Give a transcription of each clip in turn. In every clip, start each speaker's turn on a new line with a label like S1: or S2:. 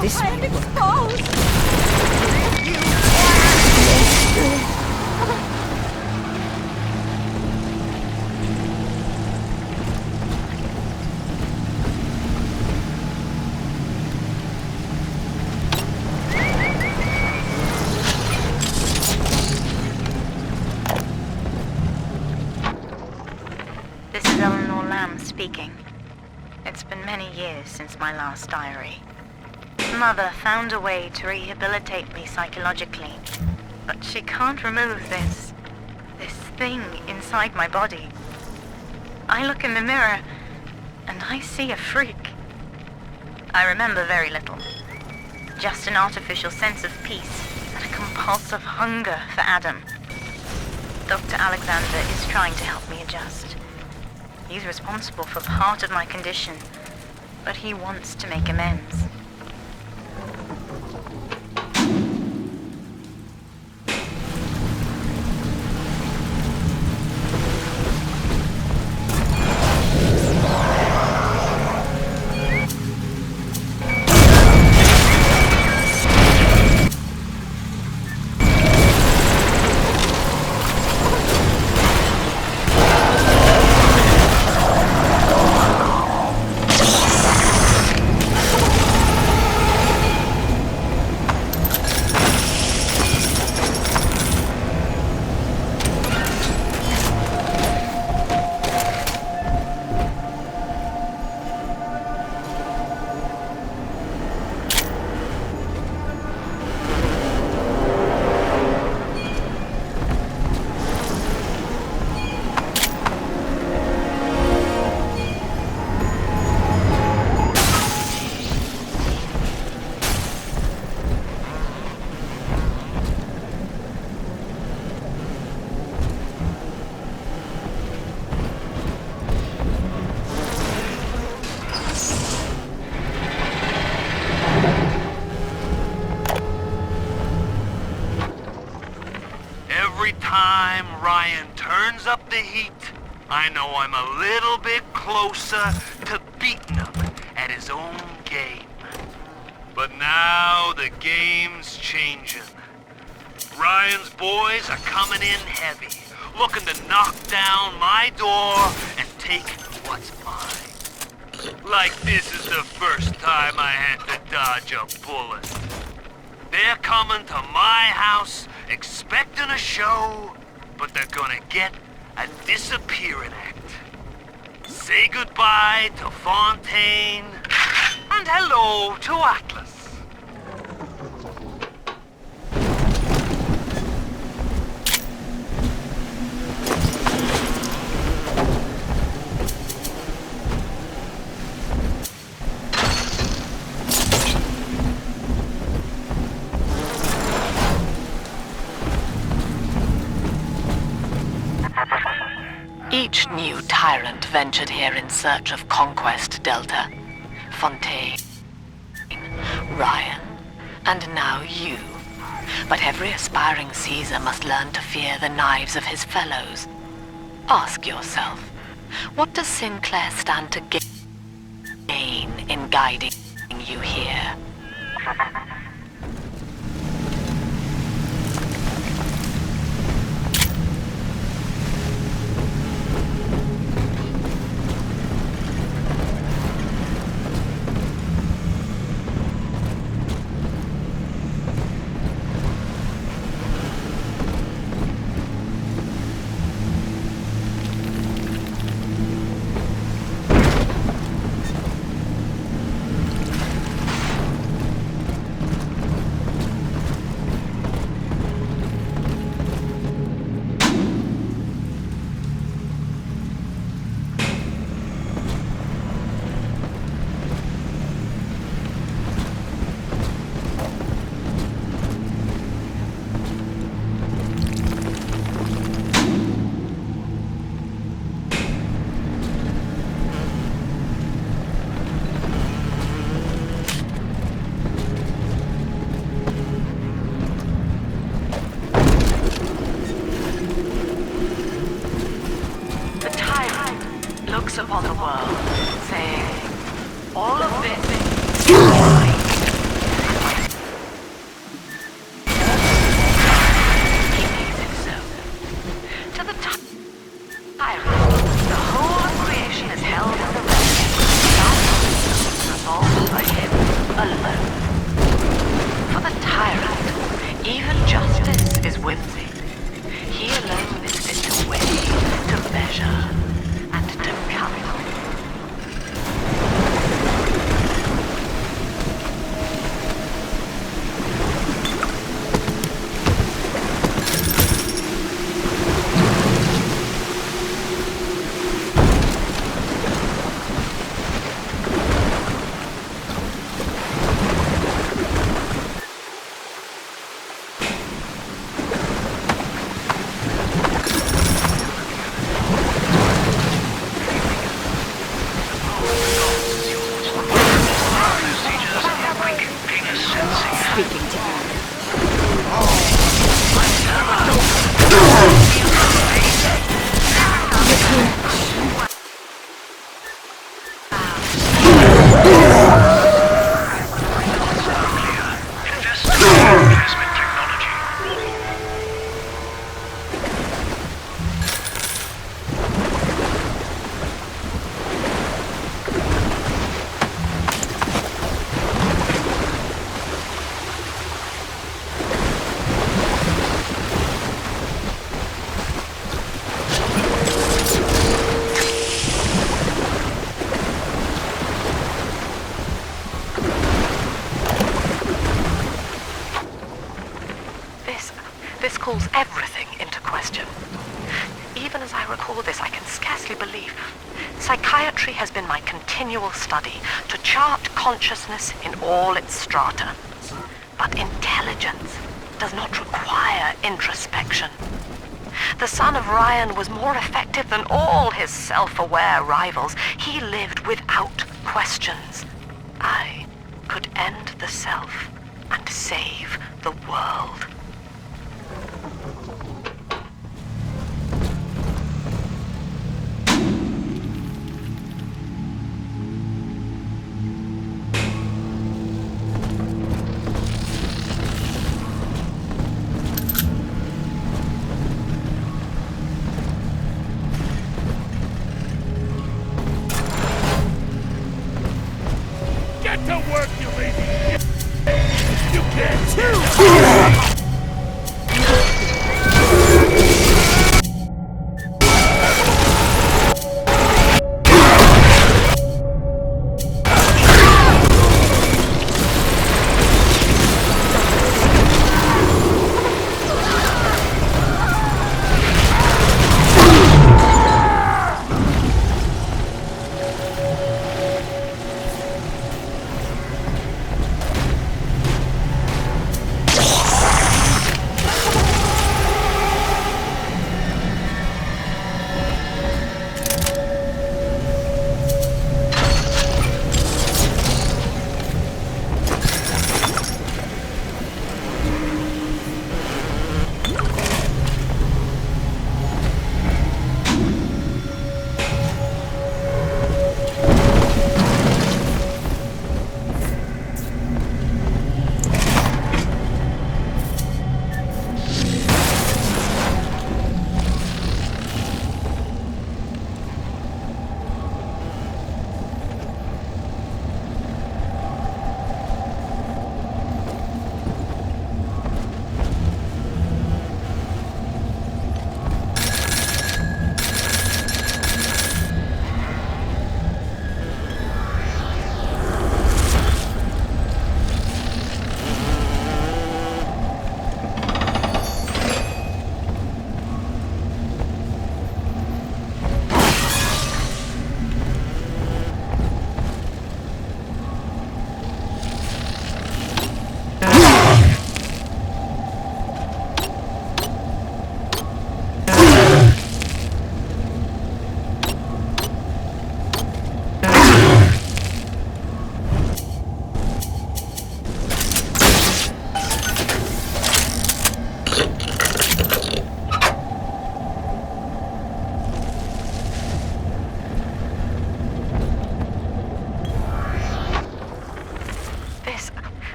S1: This
S2: I am
S1: may work.
S2: exposed!
S3: This is Eleanor Lamb speaking. It's been many years since my last diary. Mother found a way to rehabilitate me psychologically, but she can't remove this thing inside my body. I look in the mirror, and I see a freak. I remember very little. Just an artificial sense of peace and a compulsive hunger for Adam. Dr. Alexander is trying to help me adjust. He's responsible for part of my condition, but he wants to make amends.
S4: Every time Ryan turns up the heat, I know I'm a little bit closer to beating him at his own game. But now the game's changing. Ryan's boys are coming in heavy, looking to knock down my door and take what's mine. Like this is the first time I had to dodge a bullet. They're coming to my house expecting a show, but they're gonna get a disappearing act. Say goodbye to Fontaine, and hello to Atlas.
S5: Each new tyrant ventured here in search of conquest, Delta. Fontaine, Ryan, and now you. But every aspiring Caesar must learn to fear the knives of his fellows. Ask yourself, what does Sinclair stand to gain in guiding you here? whimsy. He alone is fit to weigh, to measure, and to calculate. This calls everything into question. Even as I record this, I can scarcely believe. Psychiatry has been my continual study to chart consciousness in all its strata. But intelligence does not require introspection. The son of Ryan was more effective than all his self-aware rivals. He lived without questions. I could end the self and save the world.
S4: To work, you lazy shit! You can't!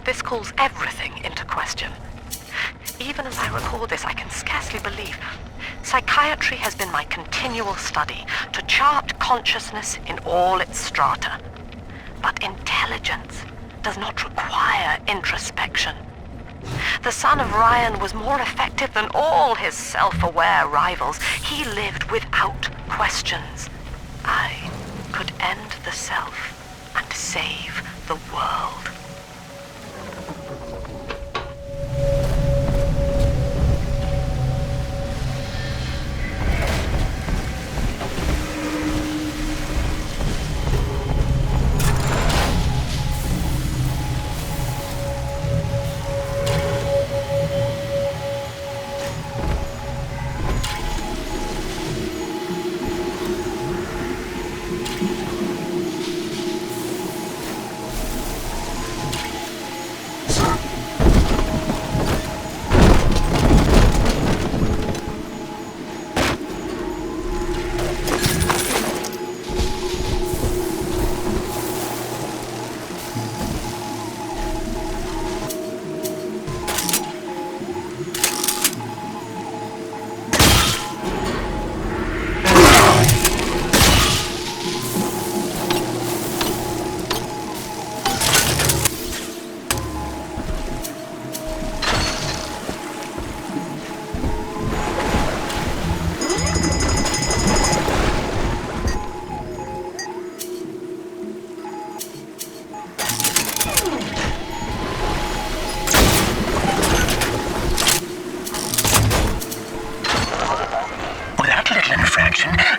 S5: This calls everything into question. Even as I record this, I can scarcely believe. Psychiatry has been my continual study to chart consciousness in all its strata. But intelligence does not require introspection. The son of Ryan was more effective than all his self-aware rivals. He lived without questions. I could end the self and save the world.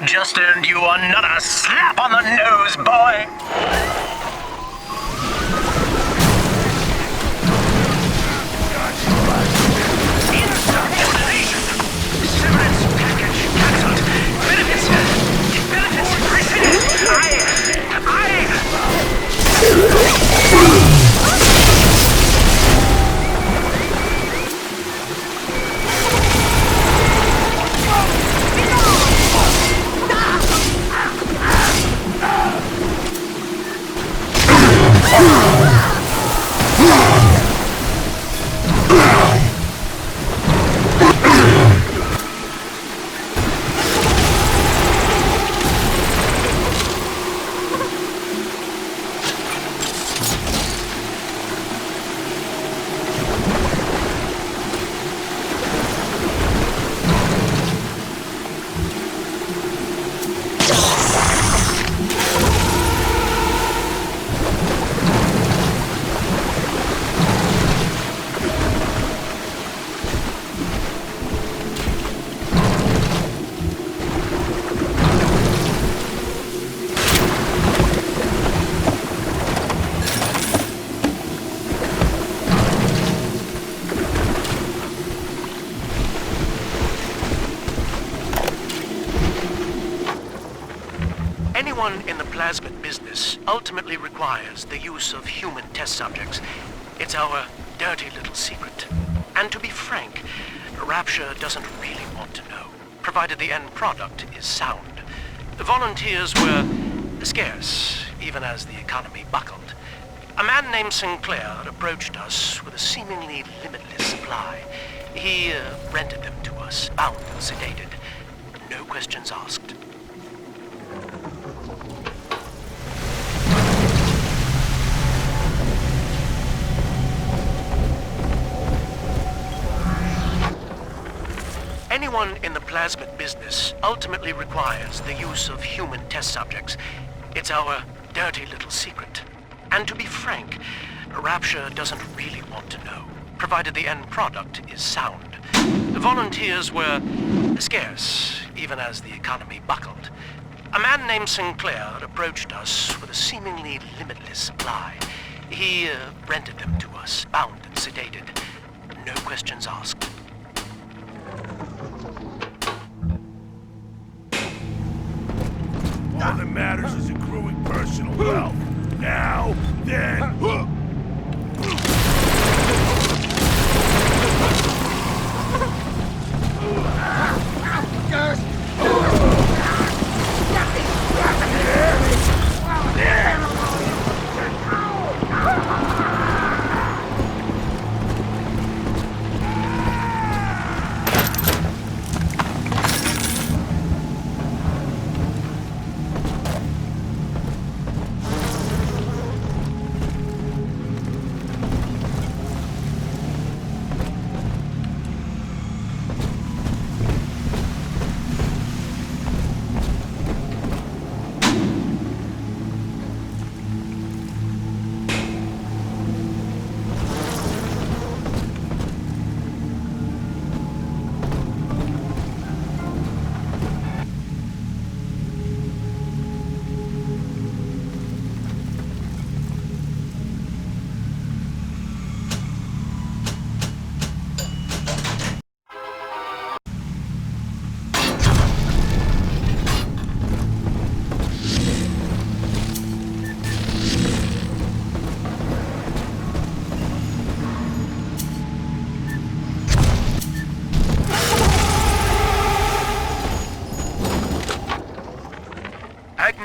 S1: Just earned you another slap on the nose, boy! Insubordination! Severance package cancelled. Benefits rescinded.
S2: Anyone in the plasmid business ultimately requires the use of human test subjects. It's our dirty little secret. And to be frank, Rapture doesn't really want to know, provided the end product is sound. The volunteers were scarce, even as the economy buckled. A man named Sinclair approached us with a seemingly limitless supply. He rented them to us, bound and sedated. No questions asked. Anyone in the plasmid business ultimately requires the use of human test subjects. It's our dirty little secret. And to be frank, Rapture doesn't really want to know, provided the end product is sound. The volunteers were scarce, even as the economy buckled. A man named Sinclair approached us with a seemingly limitless supply. He rented them to us, bound and sedated. No questions asked.
S6: All that matters is accruing personal wealth. Now, then...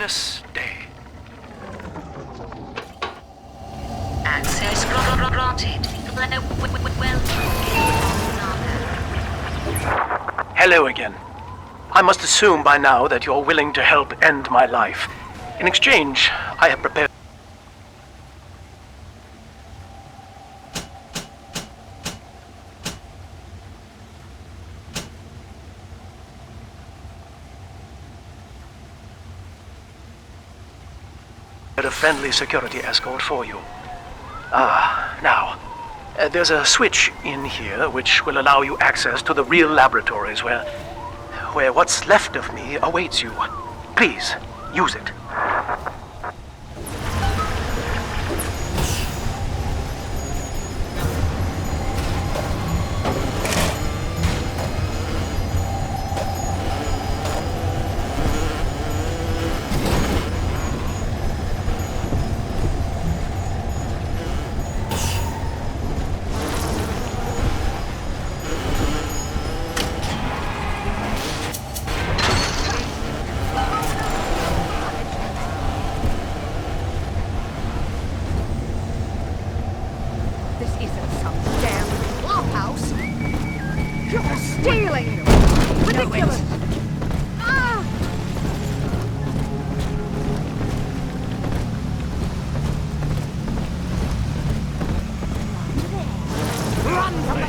S2: joyous day.
S3: Access granted.
S2: Hello again. I must assume by now that you're willing to help end my life. In exchange, I have prepared a friendly security escort for you. Now, there's a switch in here which will allow you access to the real laboratories where what's left of me awaits you. Please, use it.
S7: This isn't some damn clubhouse. You're stealing! Ridiculous! Ah! Run from the...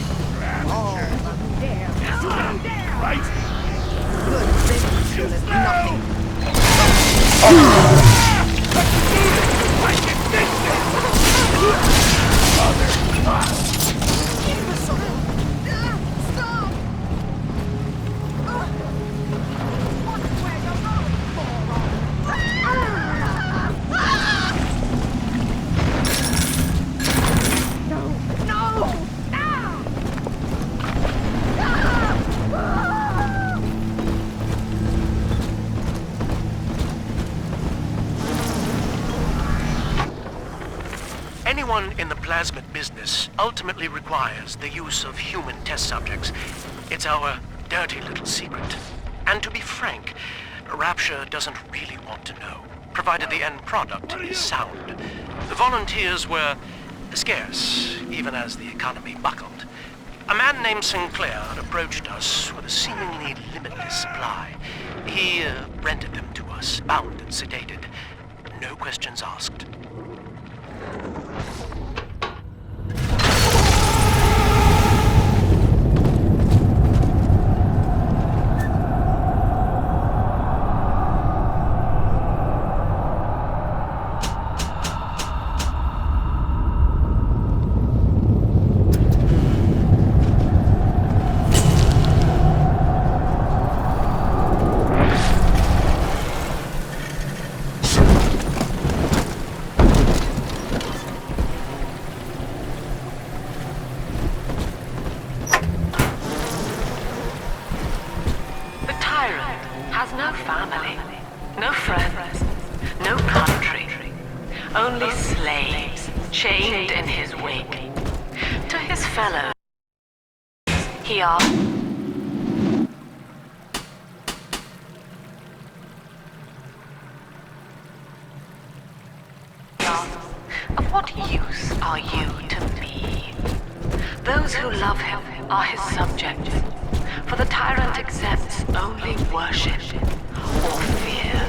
S7: Oh, dare! Dare!
S6: Right?
S7: Good business is nothing. Stop! Watch where you're going, moron! No! No! Ah!
S2: Anyone in the plasmid business ultimately requires the use of human test subjects. It's our dirty little secret. And to be frank, Rapture doesn't really want to know, provided the end product is sound. The volunteers were scarce, even as the economy buckled. A man named Sinclair approached us with a seemingly limitless supply. He rented them to us, bound and sedated. No questions asked.
S5: Has no family, no friends, no country, only slaves chained in his wake. To his fellows, he asks, of what use are you to me? Those who love him are his subjects, for the tyrant accepts only worship or fear.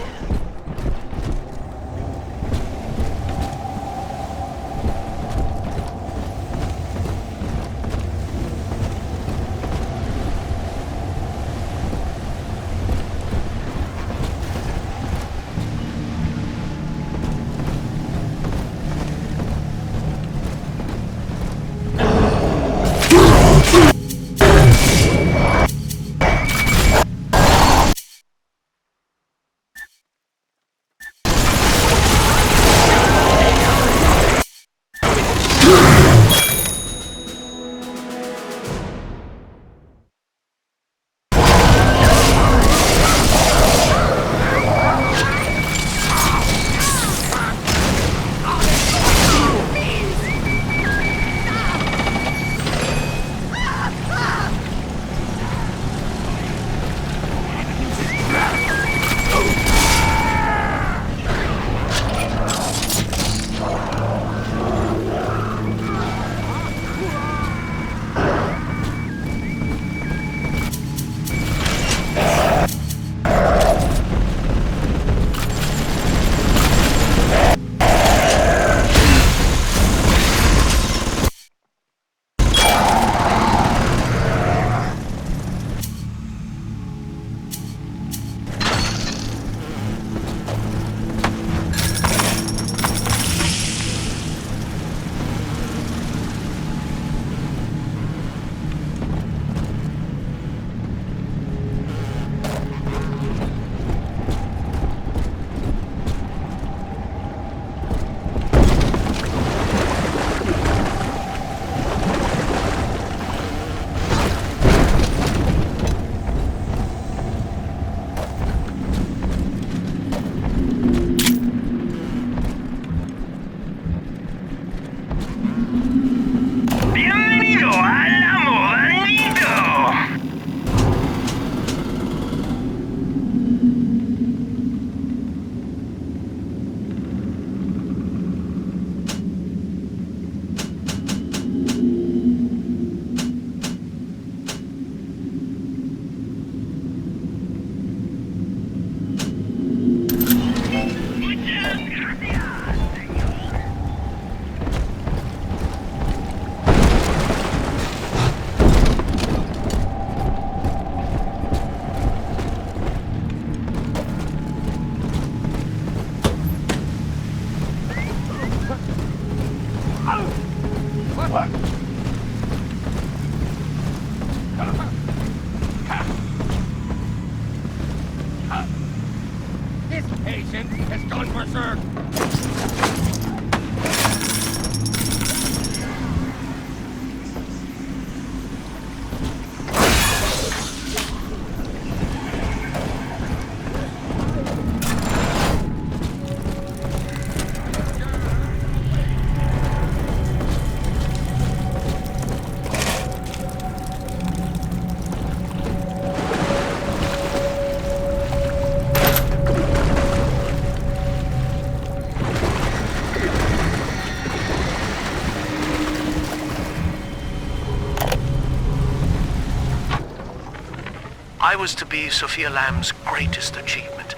S2: I was to be Sophia Lamb's greatest achievement,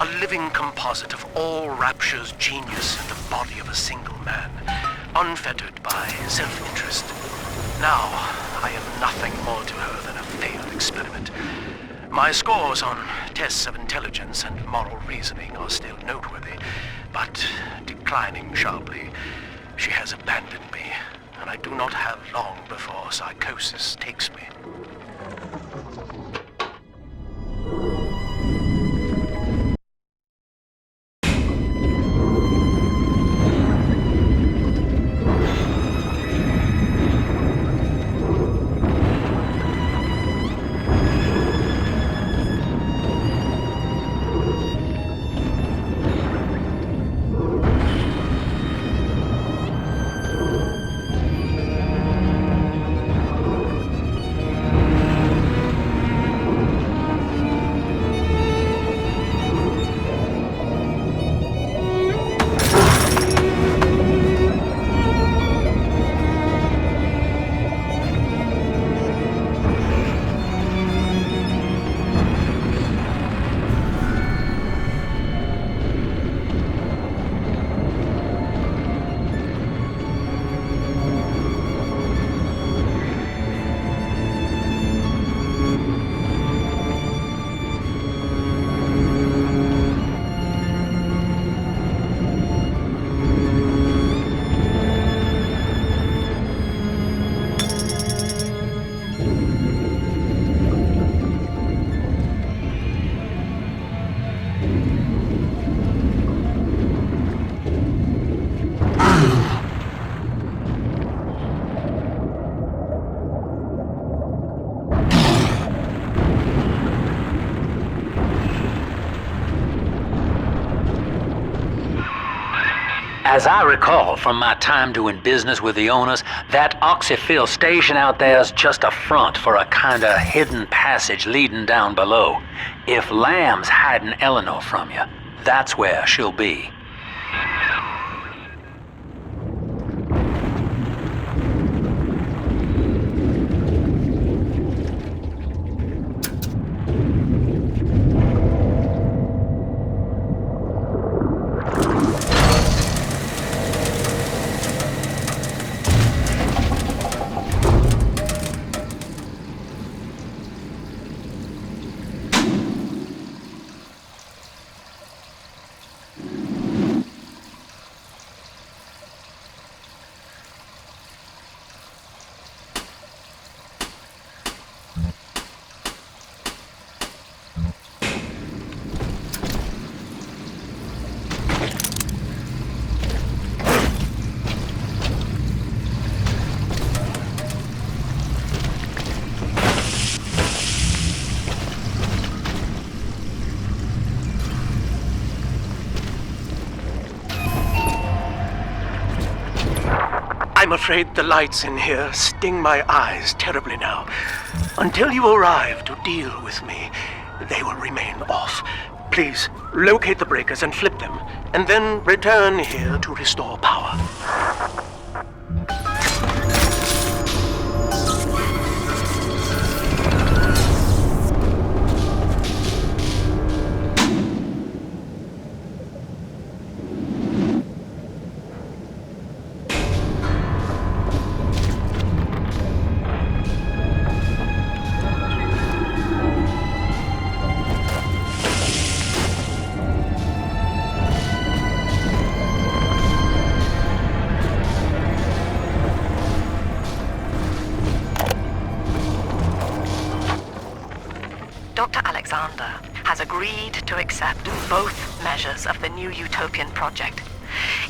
S2: a living composite of all Rapture's genius in the body of a single man, unfettered by self-interest. Now, I am nothing more to her than a failed experiment. My scores on tests of intelligence and moral reasoning are still noteworthy, but declining sharply. She has abandoned me, and I do not have long before psychosis takes me.
S8: As I recall from my time doing business with the owners, that oxyfill station out there's just a front for a kinda hidden passage leading down below. If Lamb's hiding Eleanor from you, that's where she'll be.
S2: I'm afraid the lights in here sting my eyes terribly now. Until you arrive to deal with me, they will remain off. Please, locate the breakers and flip them, and then return here to restore power.
S5: Dr. Alexander has agreed to accept both measures of the new utopian project.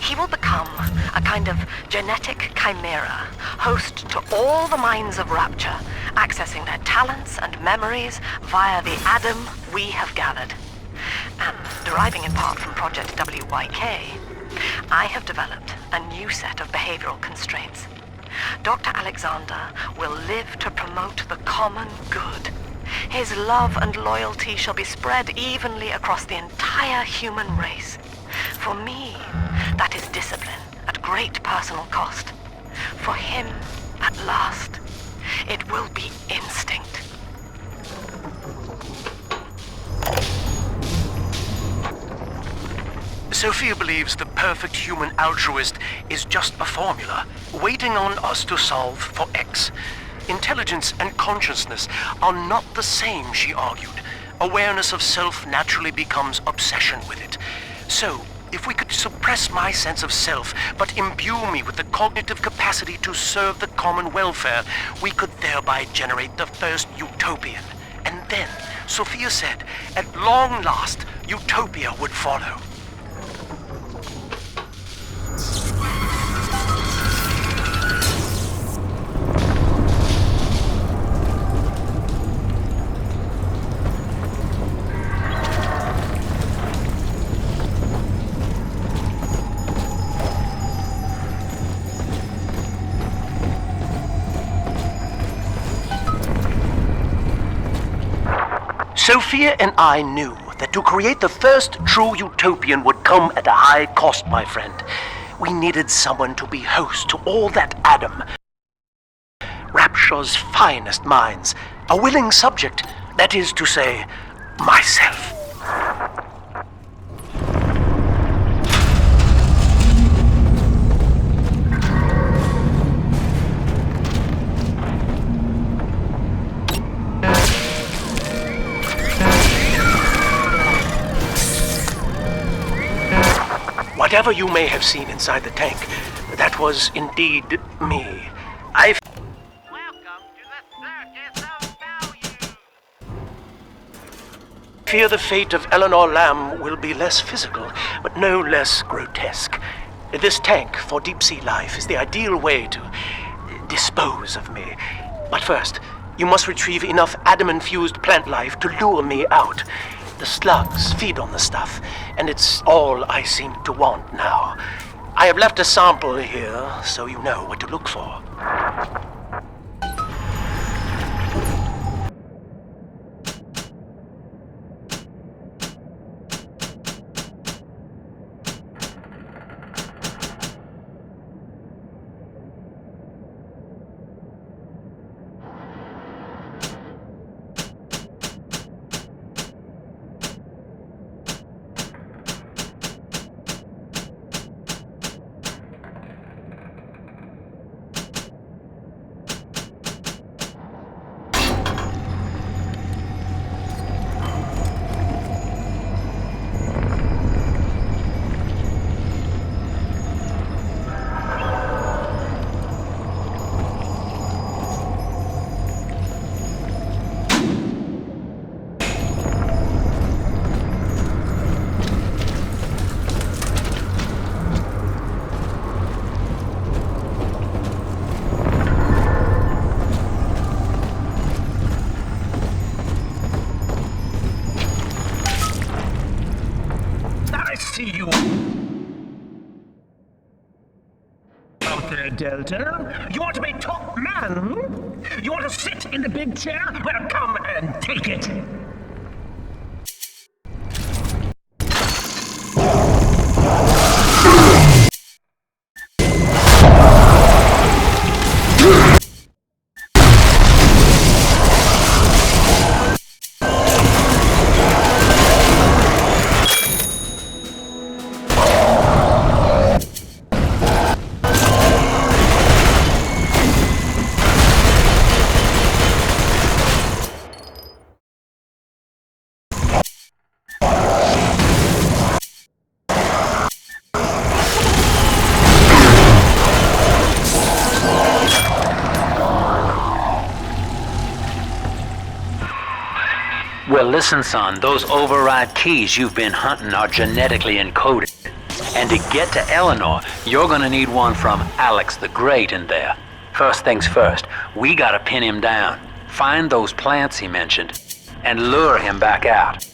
S5: He will become a kind of genetic chimera, host to all the minds of Rapture, accessing their talents and memories via the Adam we have gathered. And deriving in part from Project WYK, I have developed a new set of behavioral constraints. Dr. Alexander will live to promote the common good. His love and loyalty shall be spread evenly across the entire human race. For me, that is discipline at great personal cost. For him, at last, it will be instinct.
S2: Sophia believes the perfect human altruist is just a formula, waiting on us to solve for X. Intelligence and consciousness are not the same, she argued. Awareness of self naturally becomes obsession with it. So, if we could suppress my sense of self, but imbue me with the cognitive capacity to serve the common welfare, we could thereby generate the first utopian. And then, Sophia said, at long last, utopia would follow. Sophia and I knew that to create the first true utopian would come at a high cost, my friend. We needed someone to be host to all that Adam, Rapture's finest minds, a willing subject, that is to say, myself. Whatever you may have seen inside the tank, that was indeed me.
S4: Welcome to the Circus of Value.
S2: Fear the fate of Eleanor Lamb will be less physical, but no less grotesque. This tank for deep-sea life is the ideal way to dispose of me. But first, you must retrieve enough Adam-infused plant life to lure me out. The slugs feed on the stuff, and it's all I seem to want now. I have left a sample here, so you know what to look for.
S1: You out there, Delta? You want to be top man? You want to sit in the big chair? Well, come and take it.
S8: Well, listen, son, those override keys you've been hunting are genetically encoded. And to get to Eleanor, you're gonna need one from Alex the Great in there. First things first, we gotta pin him down, find those plants he mentioned, and lure him back out.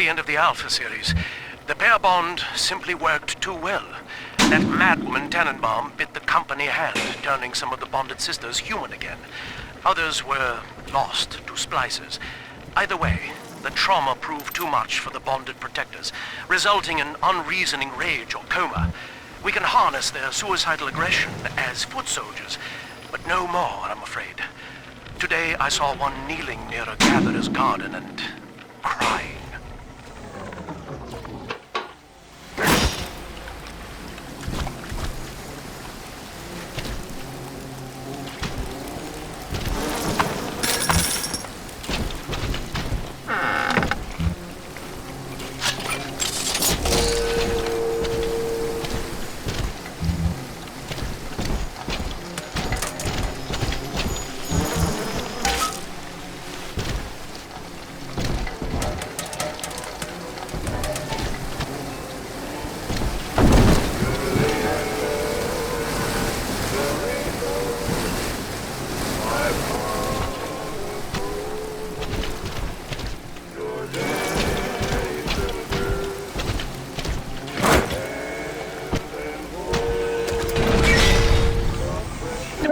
S2: the end of the Alpha series. The pair bond simply worked too well. That madwoman Tannenbaum bit the company hand, turning some of the bonded sisters human again. Others were lost to splicers. Either way, the trauma proved too much for the bonded protectors, resulting in unreasoning rage or coma. We can harness their suicidal aggression as foot soldiers, but no more, I'm afraid. Today I saw one kneeling near a gatherer's garden and crying.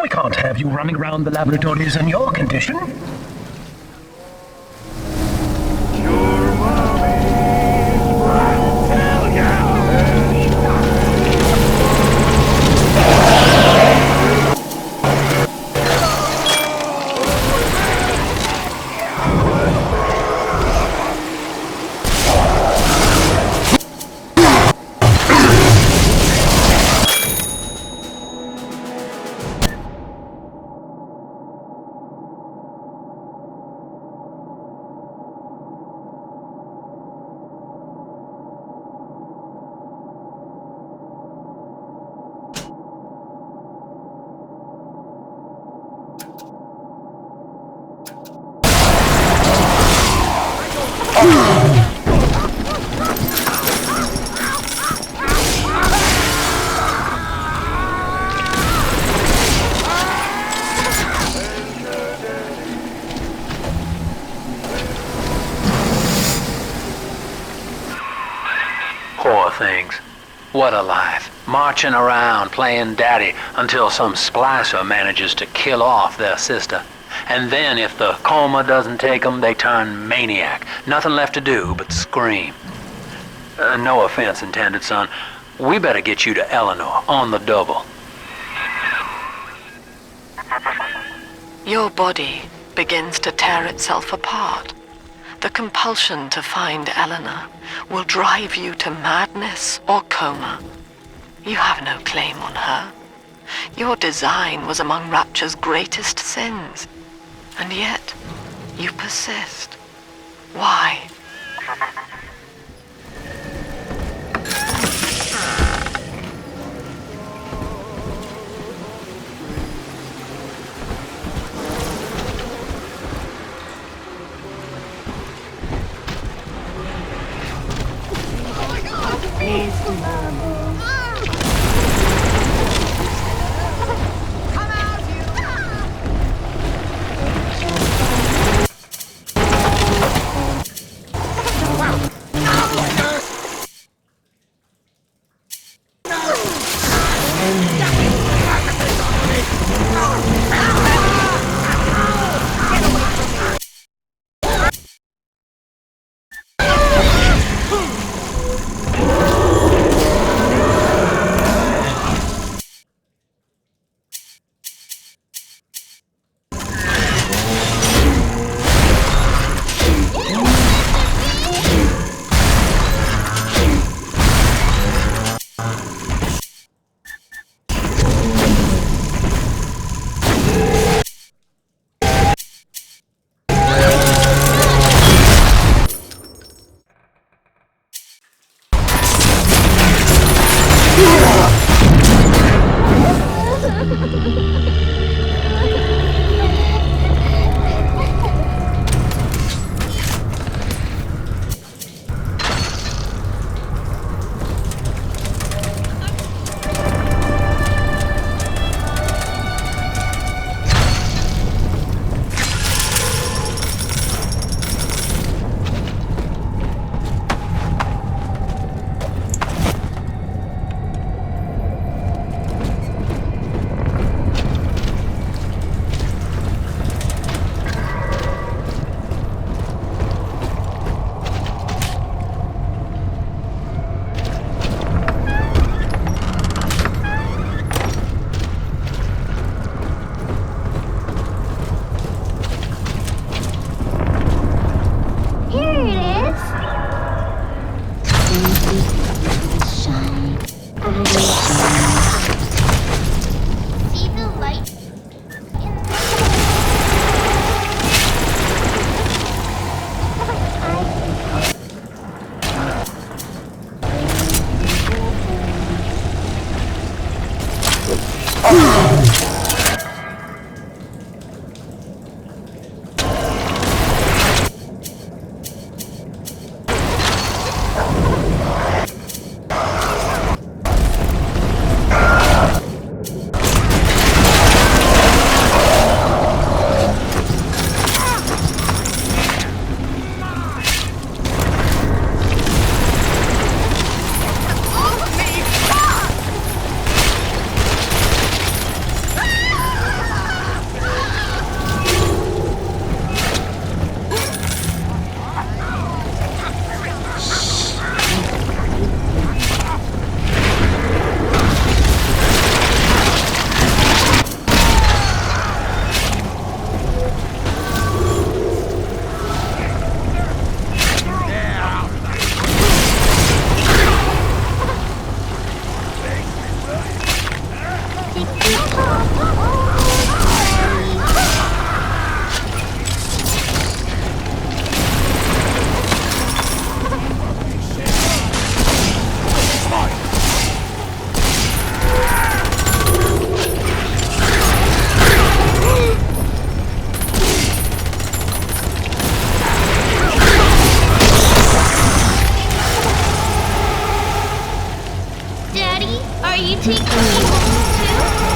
S1: We can't have you running around the laboratories in your condition.
S8: Poor things. What a life. Marching around playing daddy until some splicer manages to kill off their sister. And then if the coma doesn't take them, they turn maniac. Nothing left to do but scream. No offense intended, son. We better get you to Eleanor on the double.
S5: Your body begins to tear itself apart. The compulsion to find Eleanor will drive you to madness or coma. You have no claim on her. Your design was among Rapture's greatest sins. And yet, you persist. Why?
S9: See the light in Daddy, are you taking me home too?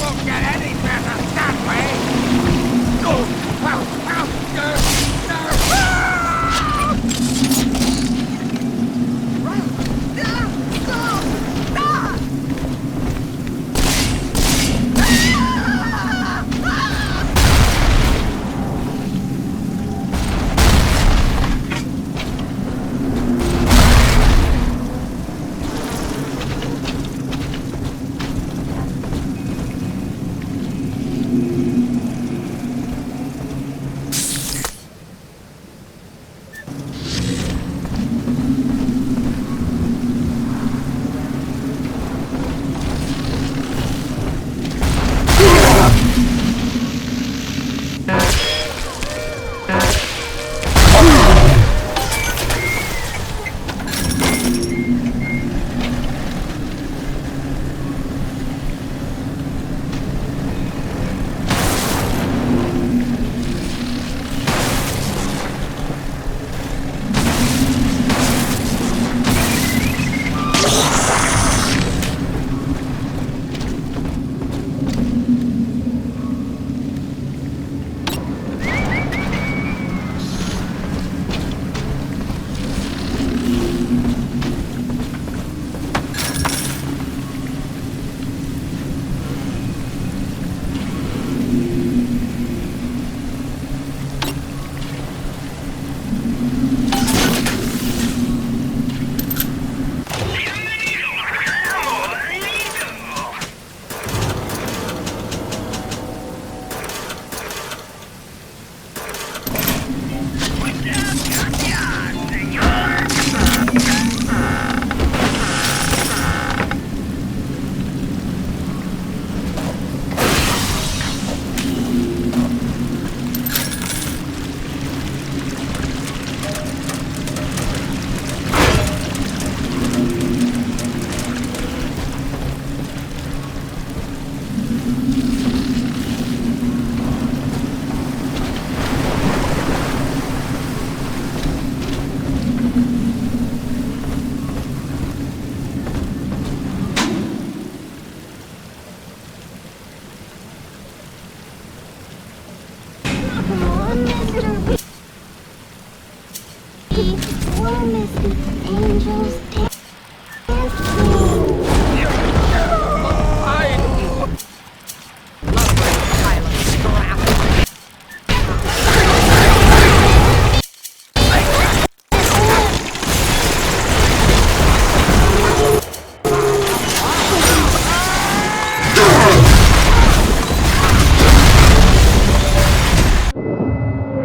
S6: won't get any better that way!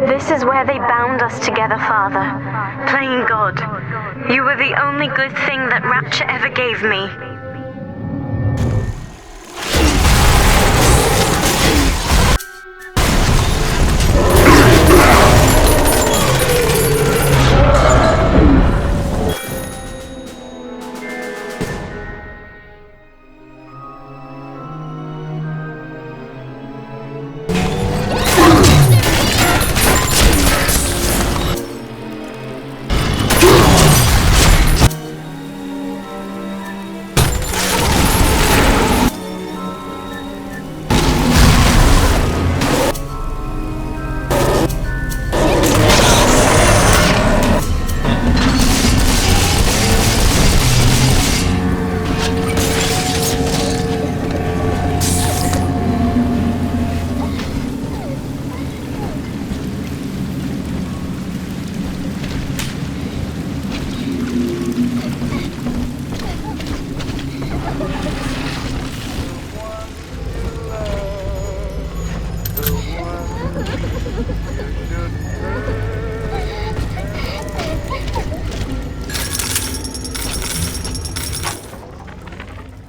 S3: This is where they bound us together, Father. Playing God. You were the only good thing that Rapture ever gave me.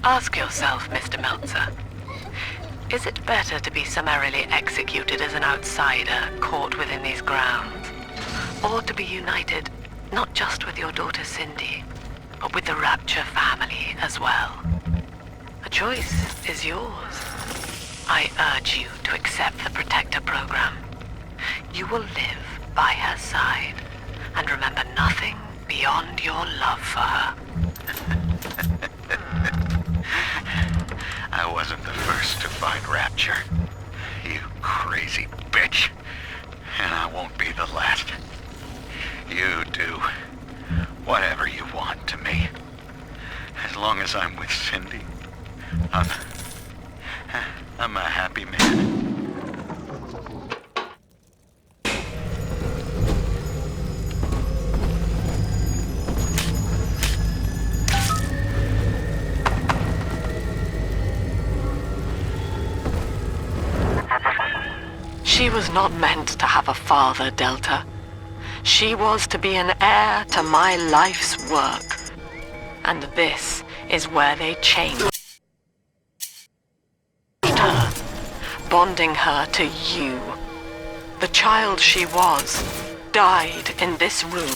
S5: Ask yourself, Mr. Meltzer, is it better to be summarily executed as an outsider caught within these grounds, or to be united not just with your daughter Cindy, but with the Rapture family as well? The choice is yours. I urge you to accept the Protector program. You will live by her side and remember nothing beyond your love for her.
S10: wasn't the first to find Rapture. You crazy bitch. And I won't be the last. You do whatever you want to me. As long as I'm with Cindy, I'm a happy man.
S5: She was not meant to have a father, Delta. She was to be an heir to my life's work. And this is where they changed her, bonding her to you. The child she was died in this room.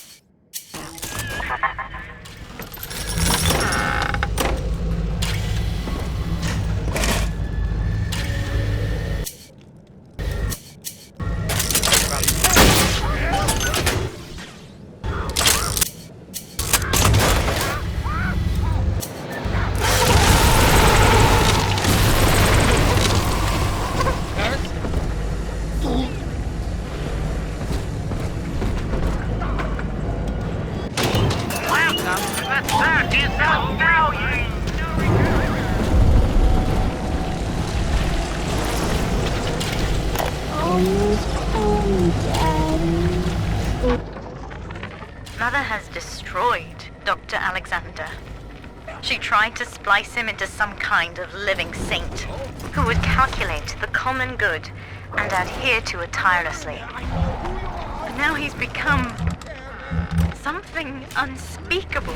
S3: Mother has destroyed Dr. Alexander. She tried to splice him into some kind of living saint who would calculate the common good and adhere to it tirelessly. But now he's become something unspeakable.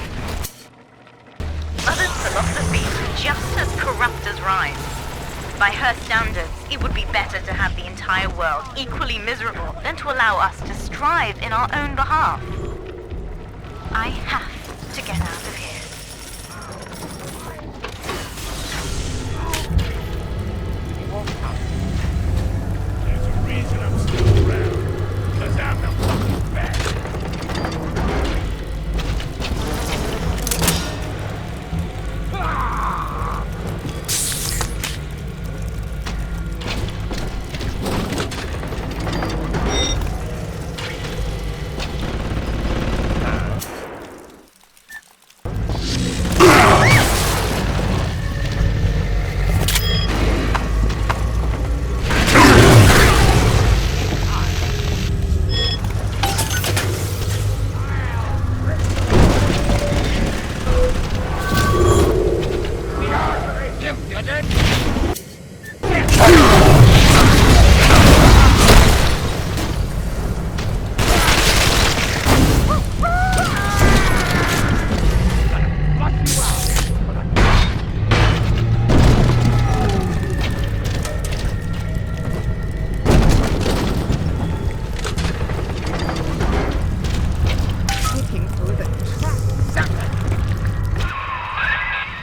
S3: Mother's philosophy is just as corrupt as Ryan's. By her standards, it would be better to have the entire world equally miserable than to allow us to strive in our own behalf. I have to get out of here.
S6: There's a reason I'm still around. Because I'm the fucking best.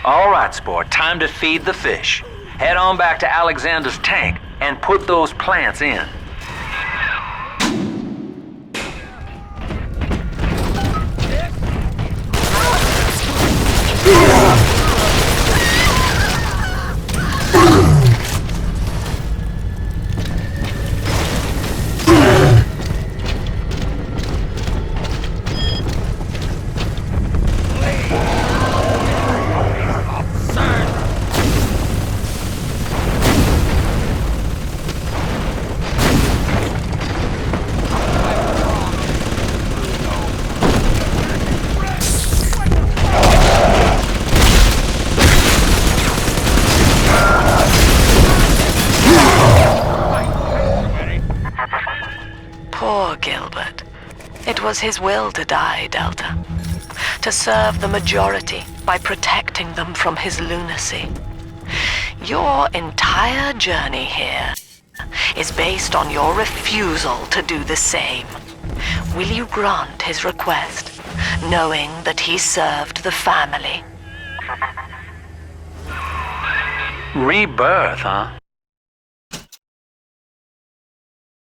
S8: All right, sport, time to feed the fish. Head on back to Alexander's tank and put those plants in.
S5: Poor Gilbert. It was his will to die, Delta. To serve the majority by protecting them from his lunacy. Your entire journey here is based on your refusal to do the same. Will you grant his request, knowing that he served the family?
S8: Rebirth, huh?